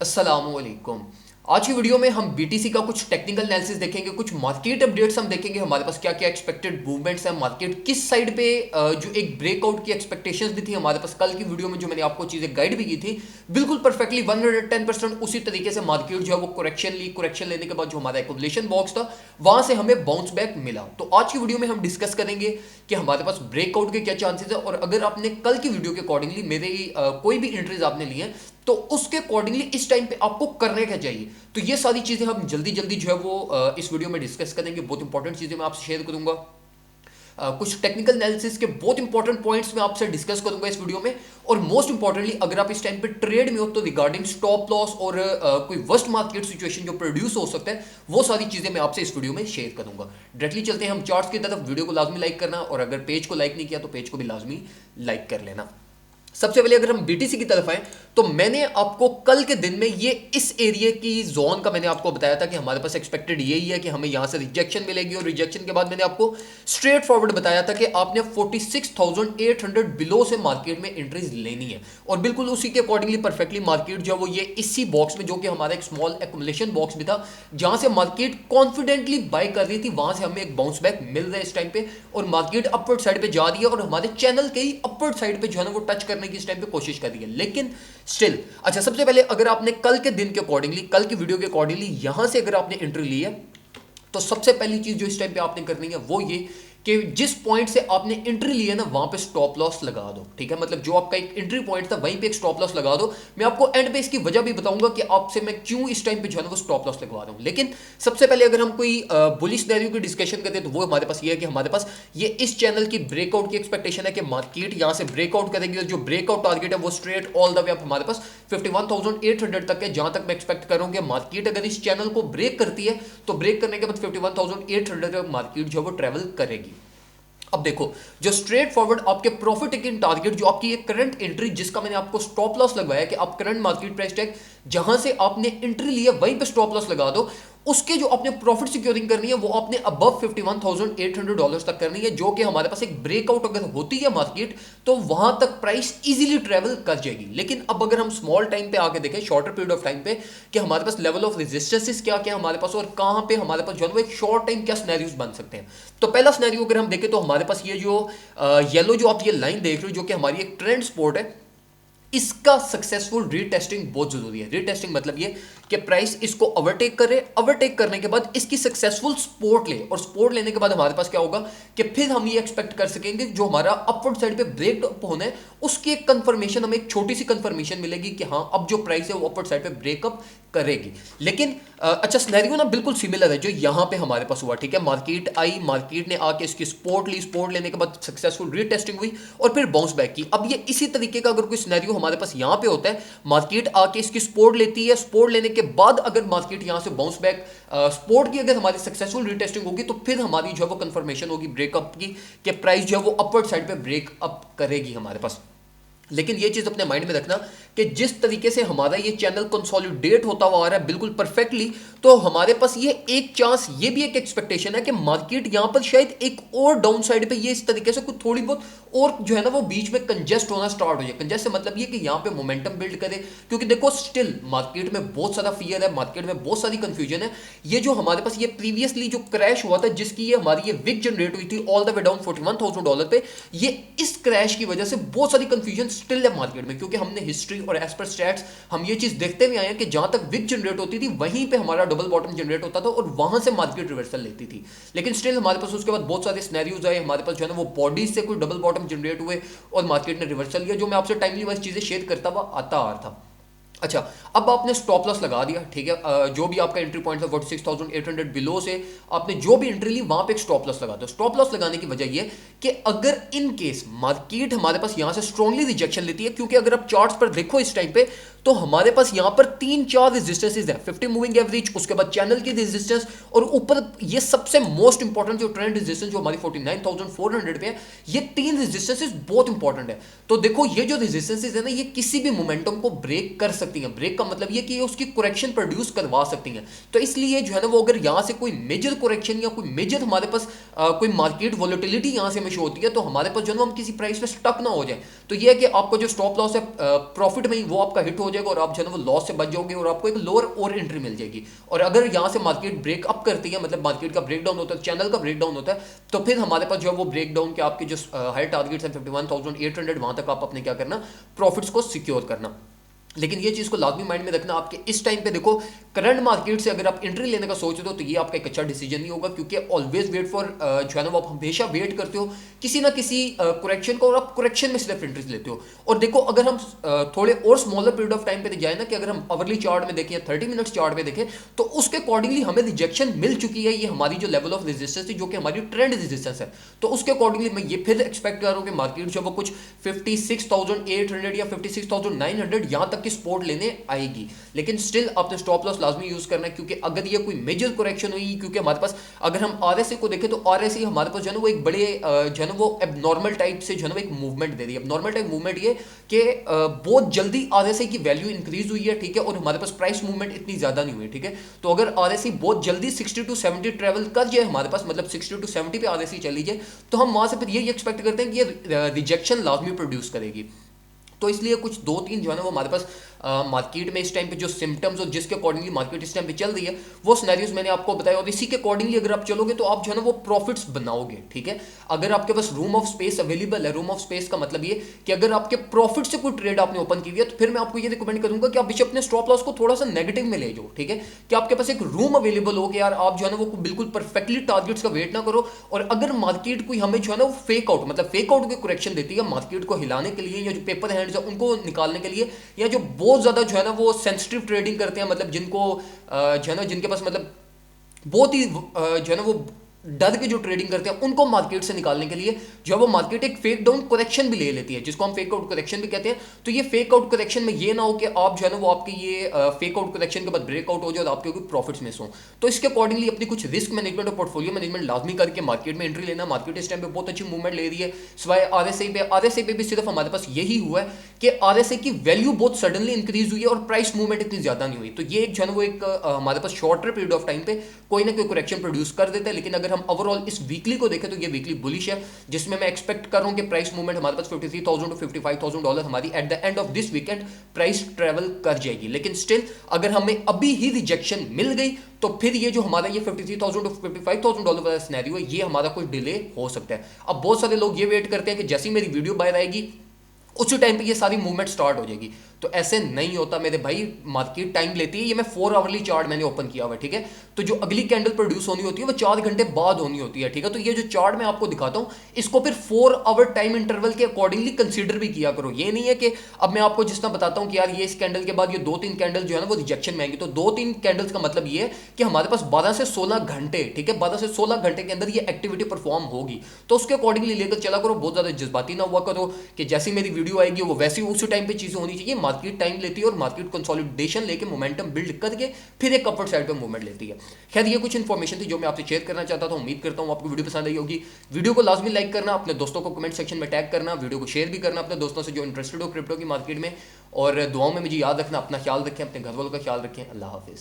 अस्सलामुअलैकुम। आज की वीडियो में हम बीटीसी का कुछ टेक्निकल एनालिसिस देखेंगे, कुछ मार्केट अपडेट्स हम देखेंगे, हमारे पास क्या क्या एक्सपेक्टेड मूवमेंट्स हैं, मार्केट किस साइड पे जो एक ब्रेकआउट की एक्सपेक्टेशंस भी थी हमारे पास कल की वीडियो में जो मैंने आपको चीजें गाइड भी की थी, बिल्कुल परफेक्टली 110% उसी तरीके से मार्केट जो है वो करेक्शन लेने के बाद जो हमारा एक्युमुलेशन बॉक्स था वहां से हमें बाउंस बैक मिला। तो आज की वीडियो में हम डिस्कस करेंगे कि हमारे पास ब्रेकआउट के क्या चांसेस है, और अगर आपने कल की वीडियो के अकॉर्डिंगली मेरे कोई भी एंट्रीज आपने ली हैं तो उसके अकॉर्डिंगली इस टाइम पे आपको करने क्या चाहिए। तो ये सारी चीजें हम जल्दी जल्दी जो है वो इस वीडियो में डिस्कस करेंगे। बहुत इंपॉर्टेंट चीजें मैं आपसे शेयर करूंगा, कुछ टेक्निकल एनालिसिस के बहुत इंपॉर्टेंट पॉइंट्स मैं आपसे डिस्कस करूंगा इस वीडियो में। और मोस्ट इंपॉर्टेंटली अगर आप इस टाइम पे ट्रेड में हो तो रिगार्डिंग स्टॉप लॉस और कोई वर्स्ट मार्केट सिचुएशन जो प्रोड्यूस हो सकता है वो सारी चीजें मैं आपसे इस वीडियो में शेयर करूंगा। डायरेक्टली चलते हैं हम चार्ट्स की तरफ। वीडियो को लाजमी लाइक करना, और अगर पेज को लाइक नहीं किया तो पेज को भी लाजमी लाइक कर लेना। सबसे पहले अगर हम बीटीसी की तरफ आए तो मैंने आपको कल के दिन में ये इस एरिया की जोन का मैंने आपको बताया था कि हमारे पास एक्सपेक्टेड यही है कि हमें यहां से रिजेक्शन मिलेगी, और रिजेक्शन के बाद मैंने आपको स्ट्रेट फॉरवर्ड बताया था कि आपने 46,800 बिलो से मार्केट में एंट्रीज लेनी है, और बिल्कुल उसी के अकॉर्डिंगली परफेक्टली मार्केट जो है वो ये इसी बॉक्स में, जो कि हमारा एक स्मॉल एक्युमुलेशन बॉक्स भी था जहां से मार्केट कॉन्फिडेंटली बाय कर रही थी, वहां से हमें एक बाउंस बैक मिल रहा है इस टाइम पे, और मार्केट अपवर्ड साइड पे जा रही है और हमारे चैनल के ही अपवर्ड साइड पे जो है ना वो टच करने की इस टाइम पे कोशिश कर रही है। लेकिन स्टिल अच्छा, सबसे पहले अगर आपने कल के दिन के अकॉर्डिंगली, कल की वीडियो के अकॉर्डिंगली यहां से अगर आपने एंट्री ली है तो सबसे पहली चीज जो इस टाइम पे आपने करनी है वो ये कि जिस पॉइंट से आपने एंट्री ली है ना वहां पे स्टॉप लॉस लगा दो। ठीक है, मतलब जो आपका एक एंट्री पॉइंट था वहीं पे एक स्टॉप लॉस लगा दो। मैं आपको एंड पे इसकी वजह भी बताऊंगा कि आपसे मैं क्यों इस टाइम पे जो है ना वो स्टॉप लॉस लगवा रहा हूं। लेकिन सबसे पहले अगर हम कोई बुलिश सिनेरियो की डिस्कशन करते हैं तो वो हमारे पास ये है कि हमारे पास ये इस चैनल की ब्रेकआउट की एक्सपेक्टेशन है कि मार्केट यहां से ब्रेकआउट करेगी, और जो ब्रेकआउट टारगेट है वो straight all the way up हमारे पास 51,800 तक है, जहां तक मैं एक्सपेक्ट करूं कि मार्केट अगर इस चैनल को ब्रेक करती है तो ब्रेक करने के बाद 51,800 तक मार्केट जो है वो ट्रेवल करेगी। अब देखो, जो स्ट्रेट फॉरवर्ड आपके प्रॉफिट टेकिंग टारगेट, जो आपकी एक करंट एंट्री जिसका मैंने आपको स्टॉप लॉस लगवाया कि आप करंट मार्केट प्राइस टैग जहां से आपने एंट्री लिया वहीं पे स्टॉप लॉस लगा दो, उसके जो आपने प्रॉफिट सिक्योरिंग करनी है वो आपने अबव $51,800 तक करनी है, जो कि हमारे पास एक ब्रेकआउट अगर होती है मार्केट तो वहां तक प्राइस इजीली ट्रेवल कर जाएगी। लेकिन अब अगर हम स्मॉल टाइम पे आके देखें, शॉर्टर पीरियड ऑफ टाइम पे, कि हमारे पास लेवल ऑफ रेजिस्टेंसेस क्या क्या हमारे पास, और कहां पे हमारे पास जो है वो एक शॉर्ट टाइम क्या सिनेरियोस बन सकते हैं। तो पहला सिनेरियो अगर हम देखें तो हमारे पास ये जो येलो जो आप ये लाइन देख रहे हो जो कि हमारी एक ट्रेंड सपोर्ट है, इसका सक्सेसफुल रीटेस्टिंग बहुत जरूरी है। रीटेस्टिंग मतलब ये कि प्राइस इसको ओवरटेक करे, ओवरटेक करने के बाद इसकी सक्सेसफुल सपोर्ट ले, और सपोर्ट लेने के बाद हमारे पास क्या होगा कि फिर हम ये एक्सपेक्ट कर सकेंगे जो हमारा अपवर्ड साइड पे ब्रेक अप होना है उसकी एक कंफर्मेशन, हमें एक छोटी सी कंफर्मेशन मिलेगी कि हाँ अब जो प्राइस है वो अपवर्ड साइड पे ब्रेकअप करेगी। लेकिन अच्छा, सिनेरियो ना बिल्कुल सिमिलर है जो यहां पे हमारे पास हुआ। ठीक है, मार्केट आई, मार्केट ने आके इसकी सपोर्ट ली, सपोर्ट लेने के बाद सक्सेसफुल रीटेस्टिंग हुई और फिर बाउंस बैक की। अब ये इसी तरीके का अगर कोई सिनेरियो हमारे पास यहां पे होता है, मार्केट आके इसकी सपोर्ट लेती है, सपोर्ट लेने के बाद अगर मार्केट यहां से बाउंस बैक, सपोर्ट की अगर हमारी सक्सेसफुल रीटेस्टिंग होगी तो फिर हमारी जो है वो कंफर्मेशन होगी ब्रेकअप की कि प्राइस जो है वो अपवर्ड साइड पे ब्रेकअप करेगी हमारे पास। लेकिन ये चीज अपने माइंड में रखना कि जिस तरीके से हमारा ये चैनल कंसोलिडेट होता हुआ आ रहा है बिल्कुल परफेक्टली, तो हमारे पास ये एक चांस, ये भी एक एक्सपेक्टेशन है कि मार्केट यहां पर शायद एक और डाउन साइड पे ये इस तरीके से कुछ थोड़ी बहुत और जो है ना वो बीच में कंजेस्ट होना स्टार्ट हो जाए। कंजेस्ट से मतलब ये कि यहां पे मोमेंटम बिल्ड करे, क्योंकि देखो स्टिल मार्केट में बहुत सारा फियर है, मार्केट में बहुत सारी कंफ्यूजन है। ये जो हमारे पास ये प्रीवियसली जो क्रैश हुआ था जिसकी ये हमारी ये विक जनरेट हुई थी ऑल द वे डाउन $41,000 पे, ये इस क्रैश की वजह से बहुत सारी कंफ्यूजन स्टिल है मार्केट में, क्योंकि हमने हिस्ट्री और एज पर स्टैट्स हम ये चीज देखते हुए आए हैं कि जहां तक विक जनरेट होती थी वहीं पे हमारा डबल बॉटम जनरेट होता था और वहां से मार्केट रिवर्सल लेती थी। लेकिन स्टिल हमारे पास उसके बाद बहुत सारे सिनेरियोज आए, हमारे पास जो है ना वो बॉडीज से कोई डबल बॉटम जनरेट हुए और मार्केट ने रिवर्सल लिया, जो मैं आपसे टाइमली वाइज चीजें शेयर करता हुआ आता आ रहा था। अच्छा, अब आपने स्टॉप लॉस लगा दिया, ठीक है, जो भी आपका एंट्री पॉइंट था 46,800 बिलो से आपने जो भी एंट्री ली वहां पे एक स्टॉप लॉस लगा दो। स्टॉप लॉस लगाने की वजह ये कि अगर इन केस मार्केट हमारे पास यहां से स्ट्रांगली रिजेक्शन लेती है, क्योंकि अगर आप चार्ट्स पर देखो इस टाइम पे तो हमारे पास यहां पर 3-4 रेजिस्टेंसेस है, 50 मूविंग एवरेज, उसके बाद चैनल की रेजिस्टेंस, और ऊपर ये सबसे मोस्ट इंपॉर्टेंट जो ट्रेंड रेजिस्टेंस जो हमारी 49,400 पे है, ये 3 रेजिस्टेंसेस बहुत इंपॉर्टेंट है। तो देखो ये जो रेजिस्टेंसेस है ना ये किसी भी मोमेंटम को ब्रेक कर सकती हैं। ब्रेक का मतलब ये कि ये उसकी करेक्शन प्रोड्यूस करवा सकती हैं। तो इसलिए जो है ना वो अगर यहां से कोई मेजर करेक्शन या कोई मेजर हमारे पास कोई मार्केट वोलेटिलिटी यहां से हमें शो होती है तो हमारे पास जो है ना हम किसी प्राइस पे स्टक ना हो जाए। तो ये है कि आपका जो स्टॉप लॉस है प्रॉफिट में ही वो आपका हिट हो जाएगा और आप जो है वो लॉस से बच जाओगे और आपको एक लोअर और एंट्री मिल जाएगी। और अगर यहाँ से मार्केट ब्रेक अप करती है, मतलब मार्केट का ब्रेक डाउन होता है, चैनल का ब्रेक डाउन होता है, तो फिर हमारे पास जो है वो ब्रेक डाउन के आपके जो हायर टारगेट्स हैं 51,800 वहां तक आप अपने क्या करना, प्रॉफिट्स को सिक्योर करना। लेकिन ये चीज को लाजमी माइंड में रखना, आपके इस टाइम पे देखो करंट मार्केट से अगर आप एंट्री लेने का सोच रहे हो तो ये आपका एक अच्छा डिसीजन नहीं होगा, क्योंकि ऑलवेज वेट फॉर जो है ना वो आप हमेशा वेट करते हो किसी ना किसी करेक्शन को और आप करेक्शन में सिर्फ एंट्रीज लेते हो। और देखो अगर हम थोड़े और स्मॉलर पीरियड ऑफ टाइम पे जाए ना, कि अगर हम अवर्ली चार्ट में देखें या 30 मिनट्स चार्ट में देखें, तो उसके अकॉर्डिंगली हमें रिजेक्शन मिल चुकी है। ये हमारी जो लेवल ऑफ रेजिस्टेंस थी जो कि हमारी ट्रेंड रेजिस्टेंस है, तो उसके अकॉर्डिंगली मैं ये फिर एक्सपेक्ट कर रहा हूँ कि मार्केट जो वो कुछ 56,800 या 56,900 यहां तक की सपोर्ट लेने आएगी। लेकिन स्टिल आपने स्टॉप लॉस लाजमी यूज करना है, क्योंकि अगर ये कोई मेजर करेक्शन हुई, क्योंकि हमारे पास अगर हम आरएसए को देखें तो आरएसए हमारे पास जो है ना वो एक बड़े जो है ना वो एबनॉर्मल टाइप से जो है ना एक मूवमेंट दे रही है। एबनॉर्मल टाइप मूवमेंट ये कि बहुत जल्दी आरएसए की वैल्यू इंक्रीज हुई है, ठीक है, और हमारे पास प्राइस मूवमेंट इतनी ज्यादा नहीं हुई, ठीक है। तो अगर आरएसए बहुत जल्दी 60 to 70 ट्रेवल कर जाए हमारे पास, मतलब 60 to 70 पे आरएसए चली जाए, तो हम वहां से फिर ये एक्सपेक्ट करते हैं कि ये रिजेक्शन लाजमी प्रोड्यूस करेगी। तो इसलिए कुछ दो तीन जो है ना वो हमारे पास मार्केट में इस टाइम पे जो सिम्टम्स और जिसके अकॉर्डिंगली मार्केट इस टाइम पे चल रही है वो सिनेरियोज मैंने आपको बताया, और इसी के अकॉर्डिंगली अगर आप चलोगे तो आप जो है ना वो प्रॉफिट्स बनाओगे, ठीक है। अगर आपके पास रूम ऑफ स्पेस अवेलेबल है, रूम ऑफ स्पेस का मतलब ये कि अगर आपके प्रॉफिट से कोई ट्रेड आपने ओपन की है, तो फिर मैं आपको ये रिकमेंड करूंगा कि आप बीच अपने स्टॉप लॉस को थोड़ा सा नेगेटिव में ले जाओ, ठीक है, कि आपके पास एक रूम अवेलेबल हो कि यार आप जो है ना वो बिल्कुल परफेक्टली टारगेट्स का वेट ना करो। और अगर मार्केट कोई हमें जो है ना वो फेक आउट, मतलब फेक आउट की करेक्शन देती है मार्केट को हिलाने के लिए, या जो पेपर हैंड्स है उनको निकालने के लिए, या जो बहुत ज्यादा जो है ना वो सेंसिटिव ट्रेडिंग करते हैं, मतलब जिनको जो है ना जिनके पास मतलब बहुत ही जो है ना वो डर के जो ट्रेडिंग करते हैं, उनको मार्केट से निकालने के लिए जो है वो मार्केट एक फेक डाउन करेक्शन भी ले लेती है, जिसको हम फेक आउट करेक्शन भी कहते हैं। तो ये फेक आउट करेक्शन में ये ना हो कि आप जो है ना वो आपके ये फेक आउट करेक्शन के बाद ब्रेकआउट हो जाए और आपके प्रॉफिट्स मिस हो। तो इसके अकॉर्डिंगली अपनी कुछ रिस्क मैनेजमेंट और पोर्टफोलियो मैनेजमेंट लाजमी करके मार्केट में एंट्री लेना। मार्केट इस टाइम पे बहुत अच्छी मूवमेंट ले रही है, सिवाय आरएसआई पे भी सिर्फ हमारे पास यही हुआ है कि आरएसआई की वैल्यू बहुत सडनली इंक्रीज हुई है और प्राइस मूवमेंट इतनी ज्यादा नहीं हुई। तो ये जो है ना वो एक हमारे पास शॉर्टर पीरियड ऑफ टाइम पे कोई ना कोई करेक्शन प्रोड्यूस कर देता है। लेकिन अगर हम ओवरऑल इस वीकली को देखें तो ये वीकली बुलिश है, जिसमें मैं एक्सपेक्ट कर रहा हूं कि प्राइस मूवमेंट हमारे पास $53,000 to $55,000 हमारी at the end of this weekend price travel कर जाएगी। लेकिन स्टिल अगर हमें अभी ही रिजेक्शन मिल गई तो फिर ये जो हमारा ये $53,000 to $55,000 वाला सिनेरियो है, ये हमारा कुछ डिले हो सकता है। अब बहुत सारे लोग ये वेट करते हैं कि जैसी मेरी वीडियो बाहर आएगी उसी टाइम पे ये सारी मूवमेंट स्टार्ट हो जाएगी, तो ऐसे नहीं होता मेरे भाई। मार्केट टाइम लेती है, ये मैं 4 आवरली चार्ट मैंने ओपन किया हुआ है, ठीक है। तो जो अगली कैंडल प्रोड्यूस होनी होती है वो 4 घंटे बाद होनी होती है, ठीक है। तो ये जो चार्ट मैं आपको दिखाता हूं इसको फिर 4 आवर टाइम इंटरवल के अकॉर्डिंगली कंसीडर भी किया करो। ये नहीं है कि अब मैं आपको जिस तरह बताता हूं कि यार ये इस कैंडल के बाद ये 2-3 कैंडल जो है ना वो रिजेक्शन में आएंगे, तो 2-3 कैंडल्स का मतलब ये है कि हमारे पास 12 से 16 घंटे, ठीक है, 12 से 16 घंटे के अंदर ये एक्टिविटी परफॉर्म होगी। तो उसके अकॉर्डिंगली लेकर चला करो, बहुत ज्यादा जज्बाती ना हुआ करो कि जैसी मेरी वीडियो आएगी वो वैसी उसी टाइम पे चीजें होनी चाहिए। मार्केट टाइम लेती है और मार्केट कंसोलिडेशन लेके मोमेंटम बिल्ड करके फिर एक अपवर्ड साइड पे मूवमेंट लेती है। खैर ये कुछ इन्फॉर्मेशन थी जो मैं आपसे शेयर करना चाहता था। उम्मीद करता हूं आपको वीडियो पसंद आई होगी। वीडियो को लाजमी लाइक करना, अपने दोस्तों को कमेंट सेक्शन में टैग करना, वीडियो को शेयर भी करना अपने दोस्तों से जो इंटरेस्टेड हो क्रिप्टो की मार्केट में, और दुआओं में मुझे याद रखना। अपना ख्याल रखें, अपने घर वालों का ख्याल रखें। अल्लाह हाफिज।